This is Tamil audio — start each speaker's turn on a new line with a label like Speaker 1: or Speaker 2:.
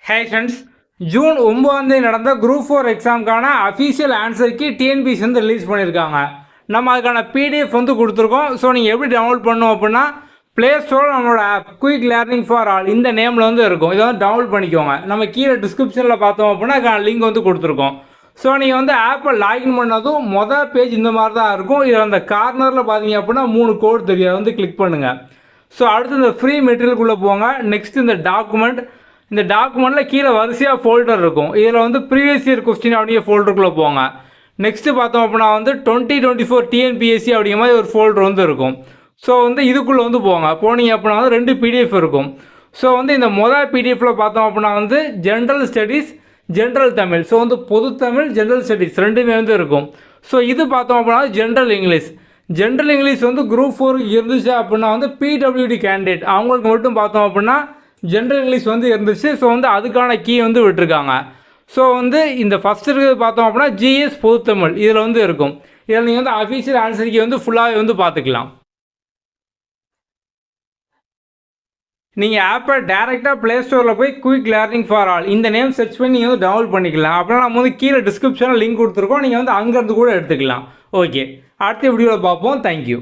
Speaker 1: ஹே ஃப்ரெண்ட்ஸ், ஜூன் 9 நடந்த குரூப் 4 எக்ஸாமுக்கான அஃபீஷியல் ஆன்சர் கீ டிஎன்பிஎஸ்சி வந்து ரிலீஸ் பண்ணியிருக்காங்க. நம்ம அதுக்கான பிடிஎஃப் வந்து கொடுத்துருக்கோம். ஸோ நீங்கள் எப்படி டவுன்லோட் பண்ணணும் அப்படின்னா ப்ளே ஸ்டோரில் நம்மளோட app quick learning for all இந்த நேமில் வந்து இருக்கும். இதை வந்து டவுன்லோட் பண்ணிக்கோங்க. நம்ம கீழே டிஸ்கிரிப்ஷனில் பார்த்தோம் அப்படின்னா அதுக்கான லிங்க் வந்து கொடுத்துருக்கோம். ஸோ நீங்கள் வந்து ஆப்பை லாகின் பண்ணதும் மொதல் பேஜ் இந்த மாதிரி தான் இருக்கும். இதில் அந்த கார்னரில் பார்த்தீங்க அப்படின்னா 3 கோட் தெரியும், அதை வந்து கிளிக் பண்ணுங்கள். ஸோ அடுத்து இந்த ஃப்ரீ மெட்டீரியலுக்குள்ளே போங்க. நெக்ஸ்ட் இந்த டாக்குமெண்ட்டில் கீழே வரிசையாக ஃபோல்டர் இருக்கும். இதில் வந்து ப்ரீவியஸ் இயர் கொஸ்டின் அப்படிங்கிற ஃபோல்டருக்குள்ளே போங்க. நெக்ஸ்ட்டு பார்த்தோம் அப்படின்னா வந்து 2024 டிஎன்பிஎஸ்சி அப்படிங்கிற மாதிரி ஒரு ஃபோல்டர் வந்து இருக்கும். ஸோ வந்து இதுக்குள்ளே வந்து போனீங்க அப்படின்னா வந்து 2 பிடிஎஃப் இருக்கும். ஸோ வந்து இந்த மொதல் பிடிஎஃப்பில் பார்த்தோம் அப்படின்னா வந்து general studies, general Tamil. So வந்து பொது தமிழ், ஜென்ரல் ஸ்டடீஸ் ரெண்டுமே வந்து இருக்கும். ஸோ இது பார்த்தோம் அப்படின்னா ஜென்ரல் இங்கிலீஷ் வந்து குரூப் 4 இருந்துச்சு அப்படின்னா வந்து பிடபிள்யூடி கேண்டிடேட் அவங்களுக்கு மட்டும் பார்த்தோம் அப்படின்னா ஜென்ரல் இங்கிலீஷ் வந்து இருந்துச்சு. ஸோ வந்து அதுக்கான கீ வந்து விட்டுருக்காங்க. ஸோ வந்து இந்த ஃபஸ்ட் இருக்கிறது பார்த்தோம் அப்படின்னா ஜிஎஸ் பொதுத்தமிழ் இதில் வந்து இருக்கும். இதில் நீங்கள் வந்து அஃபீஷியல் ஆன்சர் கீ வந்து ஃபுல்லாகவே வந்து பார்த்துக்கலாம். நீங்கள் ஆப்பை டேரெக்டாக ப்ளே ஸ்டோரில் போய் குயிக் லேர்னிங் ஃபார் ஆல் இந்த நேம் சர்ச் பண்ணி நீங்கள் வந்து டவுன்லோட் பண்ணிக்கலாம். அப்படின்னா நம்ம வந்து கீழே டிஸ்கிரிப்ஷனில் லிங்க் கொடுத்துருக்கோம். நீங்கள் வந்து அங்கேருந்து கூட எடுத்துக்கலாம். ஓகே, அடுத்த வீடியோவில் பார்ப்போம். தேங்க்யூ.